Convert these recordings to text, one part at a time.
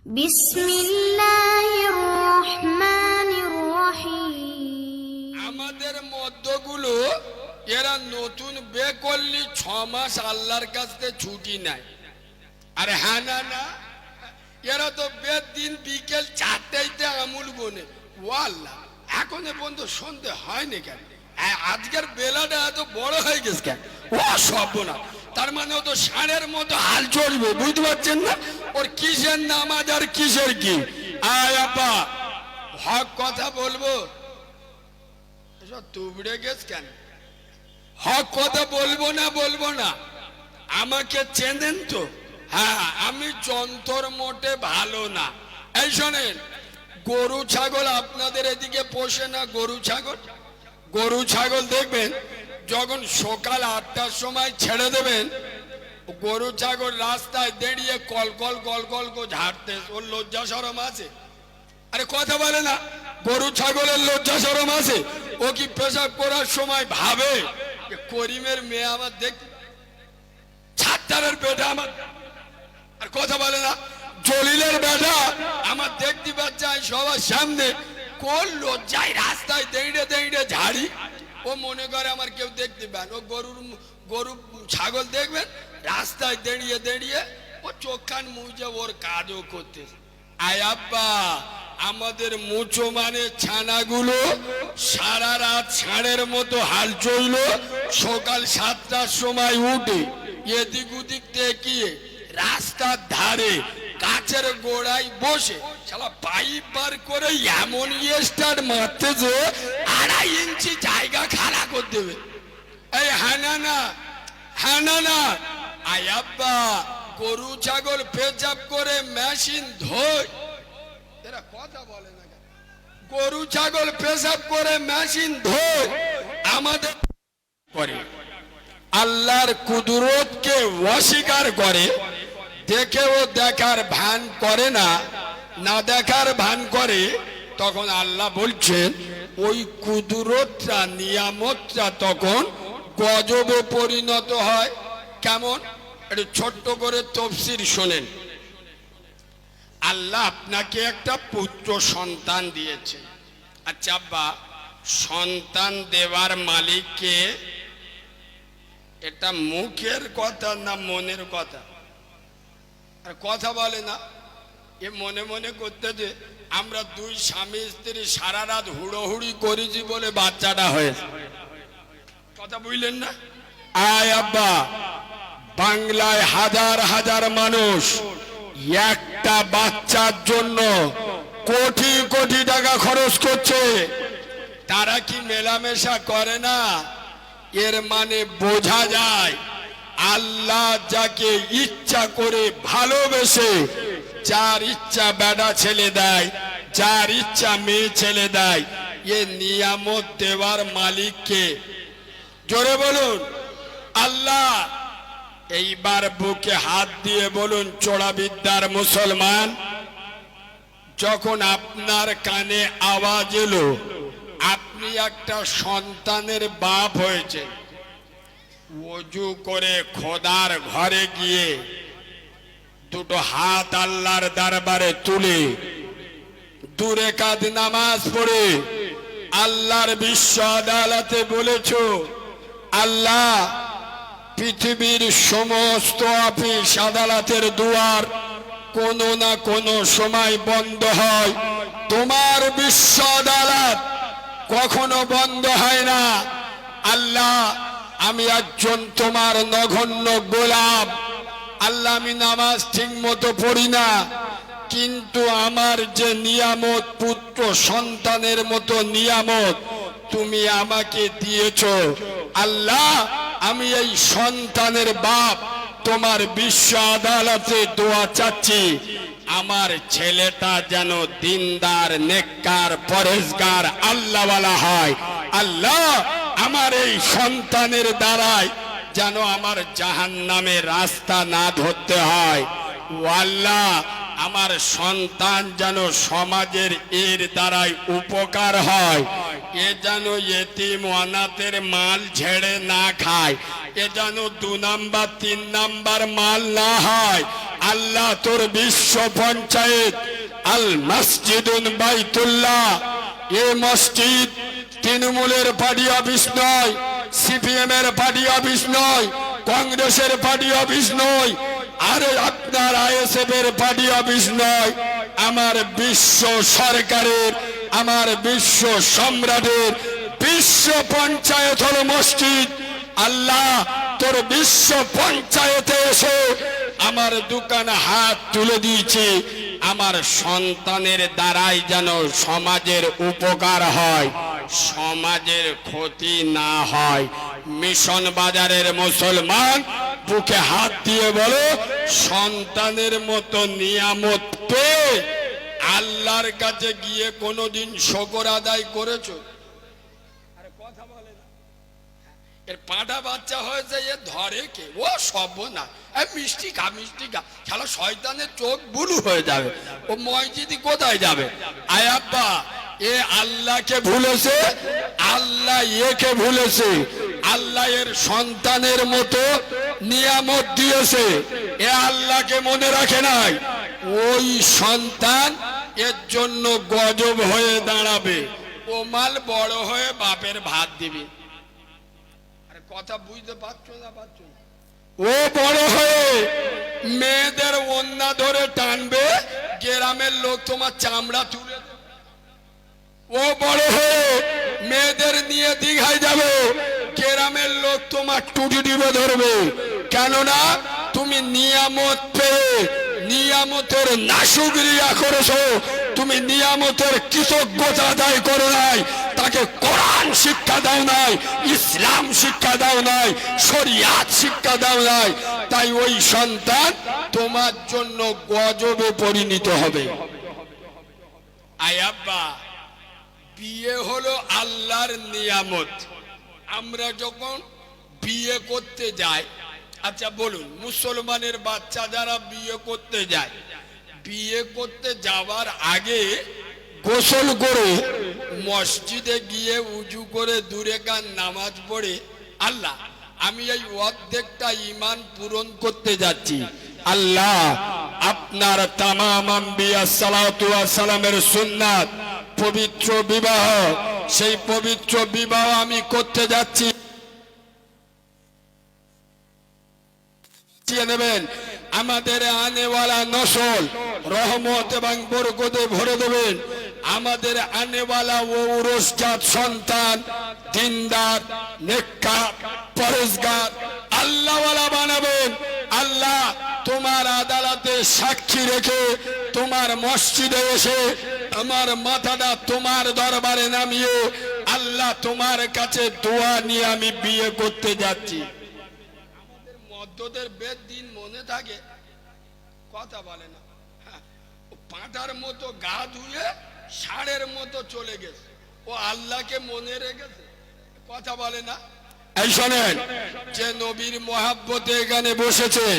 বিসমিল্লাহির রহমানির রহিম। আমাদের মধ্যগুলো এরা নতুন বে করলি 6 মাস আল্লাহর কাছে ছুটি নাই। আরে হ্যাঁ না না, এরা তো বেদ দিন বিকেল 4টাইতে আমুল গোনে। ও আল্লাহ, এখন পর্যন্ত সন্ধে হয়নি কেন? আজকের বেলাটা এত বড় হয়ে গেছে কেন? ও সব না, তার মানে ও তো ষাঁড়ের মতো হাল চড়বে, বুঝতে পারছেন না? ওর কিসের নামাজ আর কিসের কি? আয় আপা, হক কথা বলবো, এসব তুবড়ে গেছ কেন? হক কথা বলবো না, আমাকে চেনেন তো? হ্যাঁ, আমি যন্ত্র মোটে ভালো না। এই শোনেন, গরু ছাগল আপনাদের এদিকে পোষে না? গরু ছাগল দেখবেন যখন সকাল 8টার সময় ছেড়ে দেবেন, গরু ছাগল রাস্তায় দাঁড়িয়ে কল কল ঝাড়তে, ওর লজ্জা শরম আছে? আরে কথা বলে না, গরু ছাগলের লজ্জা শরম আছে? ও কি পেশাব করার সময় ভাবে করিমের মেয়ে আমার দেখ, ছাত্তারের বেটা আমার? আর কথা বলে না, জলিলের বেটা আমার দেখতে পাচ্ছে সবার সামনে, কোন লজ্জায় রাস্তায় দাঁড়িয়ে ঝাড়ি? ও মনে করে আমার কেউ দেখতে পান। ও গরু ছাগল দেখবেন রাস্তায় দাঁড়িয়ে ও চোখ কান মুজে ওর কাজও করতে। আয় আব্বা, আমাদের মুচো মানে ছানাগুলো সারা রাত ষাঁড়ের মতো হাল চইল, সকাল 7টার সময় উঠে এদিক ওদিক দেখিয়ে রাস্তার ধারে গাছের গোড়ায় বসে শালা পাইপ বার করে এমন স্টার্ট মারতে যে 2.5 ইঞ্চি জায়গা খাড়া করে দেবে। এই হ্যাঁ না, আয় আব্বা, গরু ছাগল পেচাপ করে মেশিন ধোয়, এরা কথা বলে না কেন? গরু ছাগল পেশাব করে মেশিন ধোয়, আমাদের করে আল্লাহর কুদরতকে অস্বীকার করে, দেখেও দেখার ভান করে না, না দেখার ভান করে। তখন আল্লাহ বলছেন ওই কুদরতটা, নিয়ামতটা তখন গজবে পরিণত হয়। কেমন? একটু ছোট্ট করে তাফসীর শোনেন। আল্লাহ আপনাকে একটা পুত্র সন্তান দিয়েছে। আচ্ছা আব্বা, সন্তান দেওয়ার মালিক কে? এটা মুখের কথা না মনের কথা? আর কথা বলে না, এ মনে মনে করতে যে আমরা 2 স্বামী স্ত্রী সারা রাত হুড়োহুড়ি করেছি বলে বাচ্চাটা হয়েছে। কথা বুঝলেন না? আয় আব্বা, বাংলায় হাজার হাজার মানুষ একটা বাচ্চার জন্য কোটি কোটি টাকা খরচ করছে। তারা কি মেলামেশা করে না? এর মানে বোঝা যায় আল্লাহ যাকে ইচ্ছা করে ভালোবেসে, যার ইচ্ছা বেটা ছেলে দেয়, যার ইচ্ছা মেয়ে ছেলে দেয়। এ নিয়ামত দেওয়ার মালিককে জোরে বলুন আল্লাহ। এইবার বুকে হাত দিয়ে বলুন চোরা বিদ্যার মুসলমান, যখন আপনার কানে আওয়াজ এলো আপনি একটা সন্তানের বাপ হয়েছে, ওযু করে খোদার ঘরে গিয়ে 2 হাত আল্লাহর দরবারে তুলে 2 রাকাত নামাজ পড়ে আল্লাহর বিশ্ব আদালতে বলেছো, আল্লাহ, পৃথিবীর সমস্ত অফিস আদালতের দুয়ার কোনো না কোনো সময় বন্ধ হয়, তোমার বিশ্ব আদালত কখনো বন্ধ হয় না। আল্লাহ, আমি একজন তোমার নগণ্য গোলাম। আল্লাহ, আমি নামাজ ঠিক মতো পড়ি না, কিন্তু আমার যে নিয়ামত, পুত্র সন্তানের মতো নিয়ামত তুমি আমাকে দিয়েছো। আল্লাহ, আমি এই সন্তানের বাপ, তোমার বিশ্ব আদালতে দোয়া চাচ্ছি, আমার ছেলেটা যেন দিনদার, নেককার, পরেজগার, আল্লাহওয়ালা হয়। আল্লাহ, আমার এই সন্তানের দ্বারাই যেন আমার জাহান্নামের রাস্তা না ধরতে হয়। ও আল্লাহ, আমার সন্তান যেন সমাজের এর দ্বারাই উপকার হয়, এ যেন ইতিম অনাথের মাল ঝেড়ে না খায়। এ যেন 2 নাম্বার 3 নাম্বার মাল না হয়। আল্লাহ তোর বিশ্ব পঞ্চায়েত আল মসজিদুন বাইতুল্লাহ, এ মসজিদ তৃণমূলের পার্টি অফিস নয়, সিপিএম এর পার্টি অফিস নয়, কংগ্রেসের পার্টি অফিস নয়, আর আপনার আইএসএফ এর পার্টি অফিস নয়, আমার বিশ্ব সরকারের, আমার বিশ্ব সম্রাটের বিশ্ব পঞ্চায়েত হলো মসজিদ। আল্লাহ তোর বিশ্ব পঞ্চায়েতে এসে আমার দোকানে হাত তুলে দিয়েছি, আমার সন্তানের দ্বারাই যেন সমাজের উপকার হয়, সমাজের ক্ষতি না হয়। মিশন বাজারের মুসলমান বুকে হাত দিয়ে বলো, সন্তানের মতো নিয়ামত পেয়ে আল্লাহর কাছে গিয়ে কোনোদিন শুকর আদায় করেছো? আরে কথা বলে না। এর পাঁঠা বাচ্চা হয়েছে, এ ধরে কে? ও সব না, মিষ্টি খা, মিষ্টি খা, শালা শয়তানের চোখ বুলু হয়ে যাবে। ও মসজিদে কোথায় যাবে? আয় আব্বা, এ আল্লাহকে ভুলেছে, আল্লাহ একে ভুলেছে। আল্লাহ এর সন্তানের মতো নিয়ামত দিয়েছে, এ আল্লাহকে মনে রাখে নাই। ওই সন্তান এর জন্য গজব হয়ে দাঁড়াবে, ও মাল বড় হয়ে বাপের ভাত দিবে। আরে কথা বুঝতে পারছো না? পারছো না? ও বড় হয়ে মেয়েদের ওন্না ধরে টানবে, গ্রামের লোক তোমার চামড়া তুলে দেবে। ও বড় হয়ে মেয়েদের নিয়ে দীঘায় যাবে, গ্রামের লোক তোমার টুটি টিপে ধরবে। কেননা তুমি নিয়ামত পেয়ে নিয়ামতের নাশুকরিয়া করেছো, তুমি নিয়ামতের কৃতজ্ঞতা আদায় করো নাই, তাকে কোরআন শিক্ষা দাও নাই, ইসলাম শিক্ষা দাও নাই, শরিয়াত শিক্ষা দাও নাই। তাই ওই সন্তান তোমার জন্য গজবে পরিণত হবে। আয় আব্বা, বিয়ে হলো আল্লাহর নিয়ামত। আমরা যখন বিয়ে করতে যাই, আচ্ছা বলুন, মুসলমানের বাচ্চা যারা বিয়ে করতে যায়, বিয়ে করতে যাওয়ার আগে গোসল করে মসজিদে গিয়ে উজু করে 2 রাকাত নামাজ পড়ে, আল্লাহ আমি এই অর্ধেকটা ঈমান পূরণ করতে যাচ্ছি, আল্লাহ আপনার তামাম আম্বিয়া সালাতু ওয়াস সালামের সুন্নাত পবিত্র বিবাহ, সেই পবিত্র বিবাহ আমি করতে যাচ্ছি, নেবেন। আমাদের আনেওয়ালা নসল রহমত এবং বরকতে ভরে দেবেন। আমাদের আনেওয়ালা ঔরসজাত সন্তান দিনদার, নেককার, পরেজগার, আল্লাহওয়ালা বানাবেন। আল্লাহ তোমার আদালতে সাক্ষী রেখে তোমার মসজিদে এসে আমার মাথাটা তোমার দরবারে নামিয়ে আল্লাহ তোমার কাছে দোয়া নিয়ে আমি বিয়ে করতে যাচ্ছি। আমাদের মদ্যদের বেদ দিন মনে থাকে, কথা বলে না। পাঁঠার মতো গা ধুয়ে ষাঁড়ের মতো চলে গেছে, ও আল্লাহকে মনে রেখেছে, কথা বলে না। এই শোনেন, যে নবীর মহাব্বতে এখানে বসেছেন,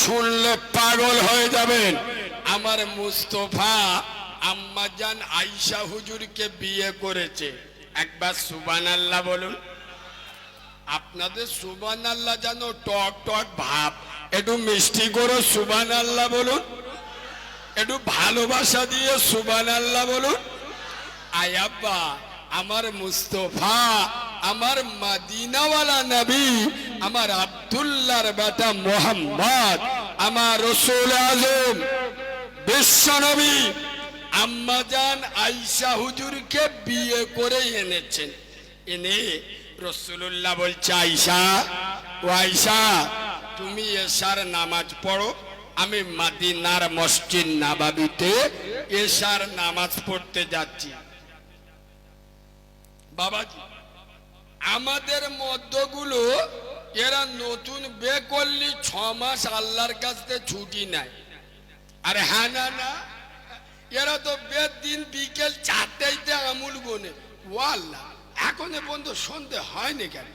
শুনলে পাগল হয়ে যাবেন। আমার মুস্তফা আম্মাজান আয়েশা হুজুরকে বিয়ে করেছে। একবার সুবহানাল্লাহ বলুন। আপনাদের সুবহানাল্লাহ যেন টক টক ভাব, একটু মিষ্টি করে সুবহানাল্লাহ বলুন, একটু ভালোবাসা দিয়ে সুবহানাল্লাহ বলুন। আয় আব্বা, আমার মুস্তফা, আমার মদিনাওয়ালা নবী, আমার আব্দুল্লাহর বেটা মোহাম্মদ, আমার রাসূল আযম বিশ্ব নবী আম্মাজান আয়েশা হুজুরকে বিয়ে করে এনেছেন। এনে রাসূলুল্লাহ বলছে, আয়েশা, ও আয়েশা তুমি এশার নামাজ পড়ো, আমি মদিনার মসজিদ নববীতে এশার নামাজ পড়তে যাচ্ছি। বাবাজি, আমাদের মধ্যগুলো এরা নতুন বিয়ে করলে 6 মাস আল্লাহর কাছ থেকে ছুটি নেয়। আর হ্যাঁ না না, এরা তো বেদ দিন বিকেল 4টাইতে আমুল গোনে। ও আল্লাহ, এখনো পর্যন্ত সন্ধে হয়নি কেন?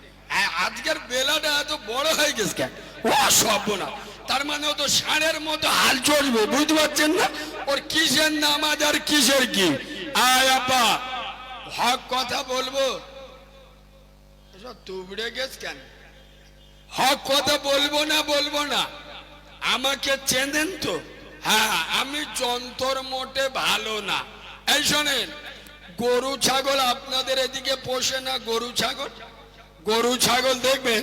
আজকের বেলাটা এত বড় হয়ে গেছে কেন? ও সব না, তার মানে ও তো ষাঁড়ের মতো হাল চলবে, বুঝতে পারছেন না? ওর কিসের নামাজ আর কিসের কি? আয় আব্বা, হক কথা বলবো, এসব তুবড়ে গেছ কেন? হক কথা বলবো না আমাকে চেনেন তো? হ্যাঁ, আমি যন্তর মোটে ভালো না। এই শোনেন, গরু ছাগল আপনাদের এদিকে পোষে না? গরু ছাগল দেখবেন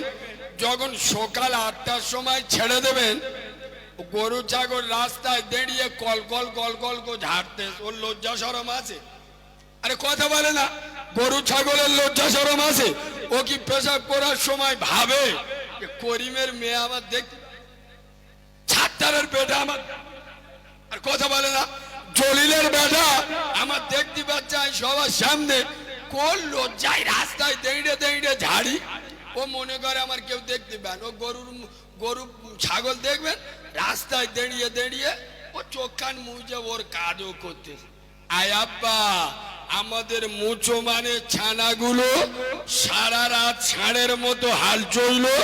যখন সকাল 8টার সময় ছেড়ে দেবেন, গরু ছাগল রাস্তায় দাঁড়িয়ে কল কল কল কল করে ঝাড়তে, ওর লজ্জা শরম আছে? আরে কথা বলে না, গরু ছাগলের লজ্জা শরম আছে? ও কি পেশাব করার সময় ভাবে যে করিমের মেয়ে আমার দেখতে, ছাত্তারের বেটা আমার, আর কথা বলে না, জলিলের বেটা আমার দেখতে পাচ্ছে সবার সামনে, কোন লজ্জায় রাস্তায় দাঁড়িয়ে ঝাড়ি। ও মনে করে আমার কেউ দেখতে পান। ও গরু ছাগল দেখবেন রাস্তায় দাঁড়িয়ে ও চোখ কান মুজে ওর কাজও করতেছে। আয় আব্বা, আমাদের মুচো মানে ছানাগুলো সারা রাত ষাঁড়ের মতো হাল চললো।